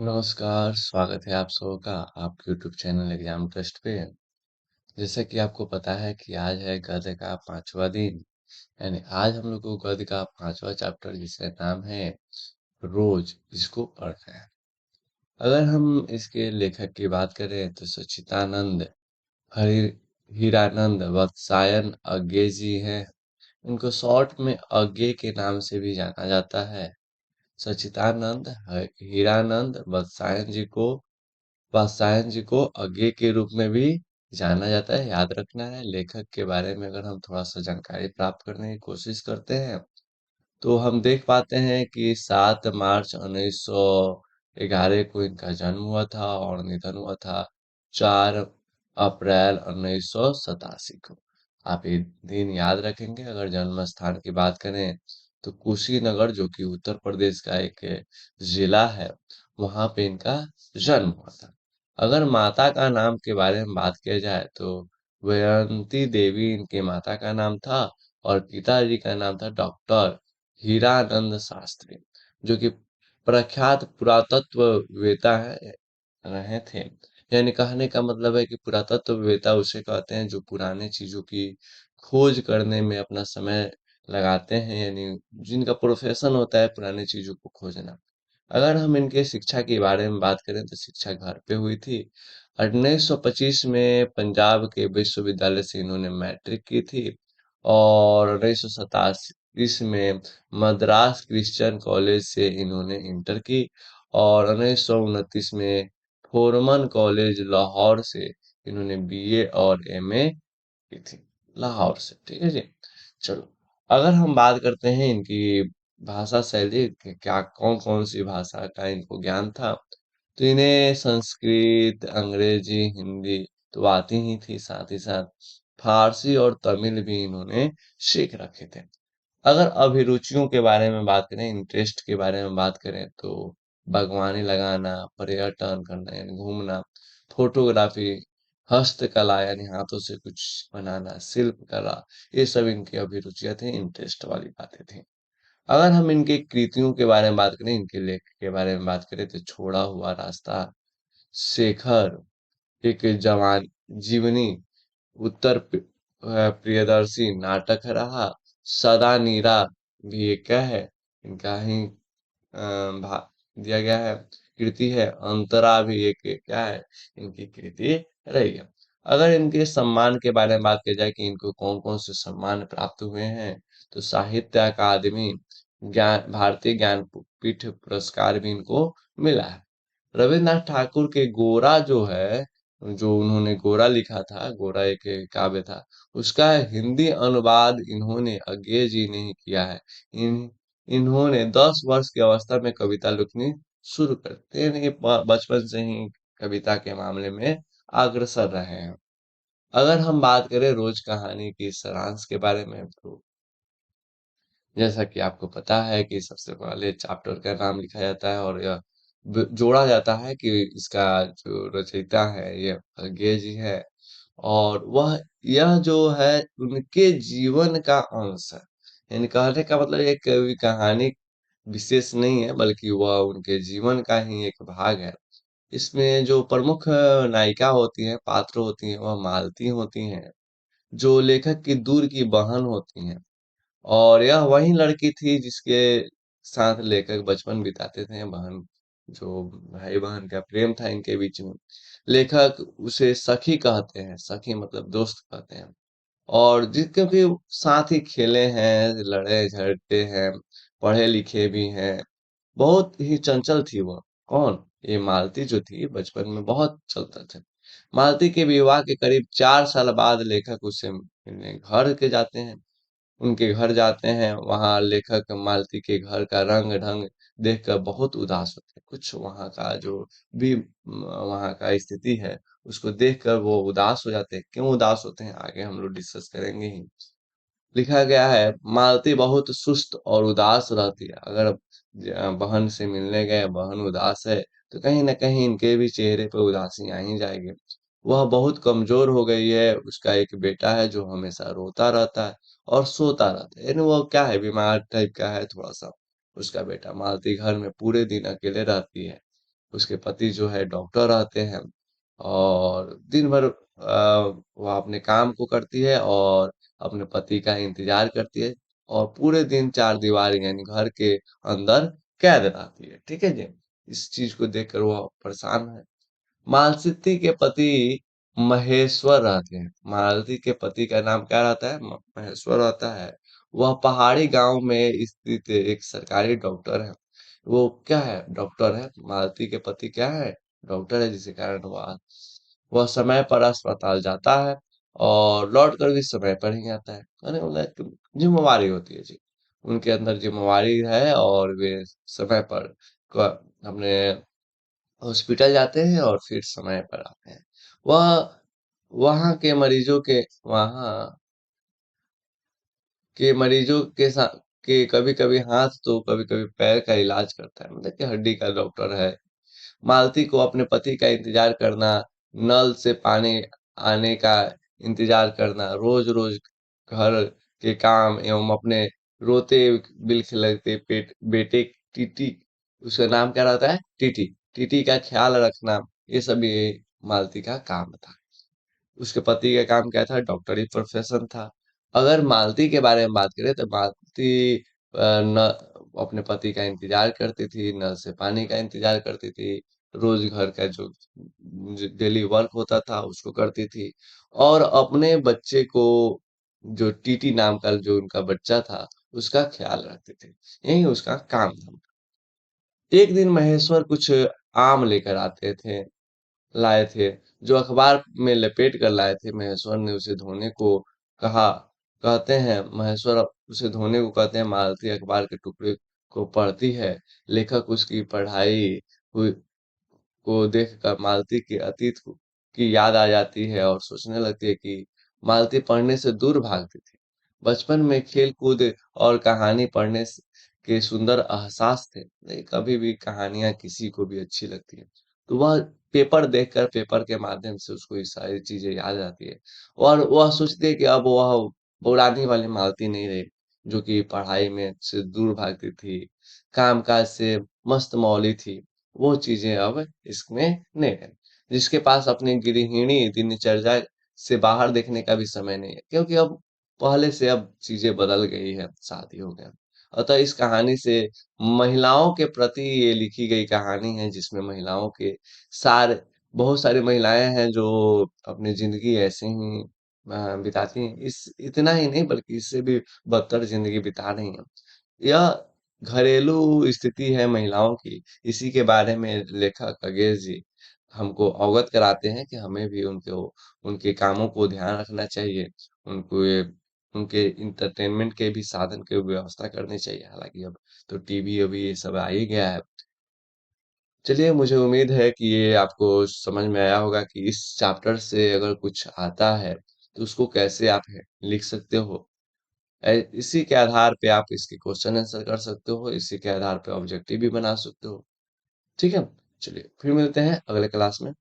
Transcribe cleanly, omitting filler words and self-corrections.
नमस्कार, स्वागत है आप सबों का आपके यूट्यूब चैनल एग्जाम टेस्ट पे। जैसा कि आपको पता है कि आज है गद्य का 5वां दिन, यानी आज हम लोग को गद्य का 5वां चैप्टर जिसका नाम है रोज, इसको पढ़ना है। अगर हम इसके लेखक की बात करें तो सच्चिदानंद हरि हीरानंद वत्सायन अज्ञे जी हैं। इनको शॉर्ट में अज्ञे के नाम से भी जाना जाता है। सच्चिदानंद हीरानंद वात्स्यायन जी को अज्ञे के रूप में भी जाना जाता है। याद रखना है, लेखक के बारे में अगर हम थोड़ा सा जानकारी प्राप्त करने की कोशिश करते हैं तो हम देख पाते हैं कि 7 मार्च 1911 को इनका जन्म हुआ था और निधन हुआ था 4 अप्रैल 1987 को। आप ये दिन याद रखेंगे। अगर जन्म स्थान की बात करें तो कुशीनगर, जो कि उत्तर प्रदेश का एक जिला है, वहां पे इनका जन्म हुआ था। अगर माता का नाम के बारे में बात किया जाए तो वयंती देवी इनके माता का नाम था और पिताजी का नाम था डॉक्टर हीरानंद शास्त्री, जो कि प्रख्यात पुरातत्ववेता है रहे थे। यानी कहने का मतलब है कि पुरातत्ववेता उसे कहते हैं जो पुराने चीजों की खोज करने में अपना समय लगाते हैं, यानी जिनका प्रोफेशन होता है पुरानी चीजों को खोजना। अगर हम इनके शिक्षा के बारे में बात करें तो शिक्षा घर पे हुई थी। 1925 में पंजाब के विश्वविद्यालय से इन्होंने मैट्रिक की थी और 1927 में मद्रास क्रिश्चियन कॉलेज से इन्होंने इंटर की और 1929 में फोरमन कॉलेज लाहौर से इन्होंने बीए और एमए की थी, लाहौर से। ठीक है जी। चलो, अगर हम बात करते हैं इनकी भाषा शैली क्या कौन कौन सी भाषा का इनको ज्ञान था, तो इन्हें संस्कृत, अंग्रेजी, हिंदी तो आती ही थी, साथ ही साथ फारसी और तमिल भी इन्होंने सीख रखे थे। अगर अभिरुचियों के बारे में बात करें, इंटरेस्ट के बारे में बात करें तो बागवानी लगाना, पर्यटन करना यानी घूमना, फोटोग्राफी, हस्तकला यानी हाथों से कुछ बनाना, शिल्प कला, ये सब इनकी अभिरुचियां थी, इंटरेस्ट वाली बातें थी। अगर हम इनके कृतियों के बारे में बात करें, इनके लेख के बारे में बात करें तो छोड़ा हुआ रास्ता, शेखर, एक जवान जीवनी, प्रियदर्शी नाटक रहा, सदा नीरा भी एक क्या है इनका ही दिया गया है, कृति है। अंतरा भी एक एक क्या है इनकी कृति रही है। अगर इनके सम्मान के बारे में बात की जाए कि इनको कौन कौन से सम्मान प्राप्त हुए हैं, तो साहित्य अकादमी, ज्ञान भारतीय ज्ञानपीठ पुरस्कार भी इनको मिला है। रविन्द्रनाथ ठाकुर के गोरा जो है, जो उन्होंने गोरा लिखा था, गोरा एक काव्य था, उसका हिंदी अनुवाद इन्होंने अज्ञे जी ने ही किया है। इन्होंने 10 वर्ष की अवस्था में कविता लिखनी शुरू कर दी, यानी कि बचपन से ही कविता के मामले में अग्रसर रहे हैं। अगर हम बात करें रोज कहानी की सारांश के बारे में, तो जैसा कि आपको पता है कि सबसे पहले चैप्टर का नाम लिखा जाता है और यह जोड़ा जाता है कि इसका जो रचयिता है ये अज्ञे जी है और वह यह जो है उनके जीवन का अंश है। यानी कहने का मतलब ये कवि कहानी विशेष नहीं है, बल्कि वह उनके जीवन का ही एक भाग है। इसमें जो प्रमुख नायिका होती हैं, पात्र होती हैं, वह मालती होती हैं, जो लेखक की दूर की बहन होती हैं। और यह वही लड़की थी जिसके साथ लेखक बचपन बिताते थे। बहन, जो भाई बहन का प्रेम था इनके बीच में, लेखक उसे सखी कहते हैं, सखी मतलब दोस्त कहते हैं। और जिसके भी साथ ही खेले हैं, लड़े झगड़ते हैं, पढ़े लिखे भी हैं, बहुत ही चंचल थी वह। कौन? ये मालती जो थी, बचपन में बहुत चलता था। मालती के विवाह के करीब 4 साल बाद लेखक उसे मिलने घर के जाते हैं, उनके घर जाते हैं। वहाँ लेखक मालती के घर का रंग-ढंग देखकर बहुत उदास होते हैं। कुछ वहाँ का जो भी वहाँ का स्थिति है, उसको देखकर वो उदास हो जाते हैं। क्यों उदास होते हैं, आगे हम लोग डिस्कस करेंगे ही। लिखा गया है, मालती बहुत सुस्त और उदास रहती है। अगर बहन से मिलने गए, बहन उदास है, तो कहीं न कहीं इनके भी चेहरे पे उदासी आ ही जाएगी। वह बहुत कमज़ोर हो गई है, उसका एक बेटा है जो हमेशा रोता रहता है और सोता रहता है। यानी वो क्या है, बीमार टाइप का है थोड़ा-सा उसका बेटा। मालती घर में पूरे दिन अकेले रहती है। उसके पति जो है डॉक्टर रहते हैं और दिन भर वह अपने काम को करती है और अपने पति का इंतजार करती है और पूरे दिन चार दीवारी यानी घर के अंदर कैद रहती है। ठीक है जी। इस चीज को देखकर वह परेशान है। मालती के पति महेश्वर रहते हैं। मालती के पति का नाम क्या रहता है? महेश्वर रहता है। वह पहाड़ी गांव में स्थित एक सरकारी डॉक्टर है। वो क्या है? डॉक्टर है। मालती के पति क्या है? डॉक्टर है, जिसके कारण वह समय पर अस्पताल जाता है और लौट कर भी समय पर ही आता है। अरे मतलब एक जिम्मेवारी होती है जी। उनके अंदर जिम्मेवारी है और वे समय पर अपने हॉस्पिटल जाते हैं और फिर समय पर आते हैं। वह वहाँ के मरीजों के वहाँ के मरीजों के साथ के कभी-कभी हाथ तो कभी-कभी पैर का इलाज करता है। मतलब कि हड्डी का डॉक्टर है। मालती को अपने पति का इंतजार करना, नल से पानी आने का इंतजार करना, रोज-रोज घर के काम एवं अपने रोते बिलखिलाते बेटे टीटी, उसका नाम क्या रहता है? टीटी। टीटी का ख्याल रखना, ये सब ये मालती का काम था। उसके पति का काम क्या था? डॉक्टरी प्रोफेशन था। अगर मालती के बारे में बात करें तो मालती न अपने पति का इंतजार करती थी, नल से पानी का इंतजार करती थी, रोज घर का जो डेली वर्क होता था उसको करती थी और अपने बच्चे को, जो टीटी नाम का जो उनका बच्चा था, उसका ख्याल रखती थी। यही उसका काम था। एक दिन महेश्वर कुछ आम लेकर आते थे लाए थे, जो अखबार में लपेट कर लाए थे। महेश्वर ने उसे धोने को कहा। कहते हैं महेश्वर उसे धोने को कहते हैं। मालती अखबार के टुकड़े को पढ़ती है। लेखक उसकी पढ़ाई हुई को देखकर मालती के अतीत की याद आ जाती है और सोचने लगती है कि मालती पढ़ने से दूर भागती थी। बचपन में खेल कूद और कहानी पढ़ने के सुंदर एहसास थे। नहीं, कभी भी कहानियां किसी को भी अच्छी लगती है तो वह पेपर देखकर, पेपर के माध्यम से उसको ये सारी चीजें याद आती है और वह सोचती है कि अब वह पुरानी वाली मालती नहीं रही, जो कि पढ़ाई में से दूर भागती थी, कामकाज से मस्त मौली थी। वो चीजें अब इसमें नहीं है। जिसके पास अपनी गृहिणी दिनचर्या से बाहर देखने का भी समय नहीं है, क्योंकि अब पहले से अब चीजें बदल गई है, शादी हो गया। अतः इस कहानी से महिलाओं के प्रति ये लिखी गई कहानी है, जिसमें महिलाओं के सारे बहुत सारी महिलाएं हैं जो अपनी जिंदगी ऐसे ही बिताती हैं। इस इतना ही नहीं बल्कि इससे भी बदतर जिंदगी बिता रही हैं। यह घरेलू स्थिति है महिलाओं की। इसी के बारे में लेखक अगेश जी हमको अवगत कराते हैं कि हमें भी उनके कामों को ध्यान रखना चाहिए। उनको ये उनके एंटरटेनमेंट के भी साधन की व्यवस्था करनी चाहिए। हालांकि अब तो टीवी अभी ये सब आ ही गया है। चलिए, मुझे उम्मीद है कि ये आपको समझ में आया होगा कि इस चैप्टर से अगर कुछ आता है तो उसको कैसे आप लिख सकते हो। इसी के आधार पे आप इसके क्वेश्चन आंसर कर सकते हो, इसी के आधार पे ऑब्जेक्टिव भी बना सकते हो। ठीक है? चलिए, फिर मिलते हैं अगले क्लास में।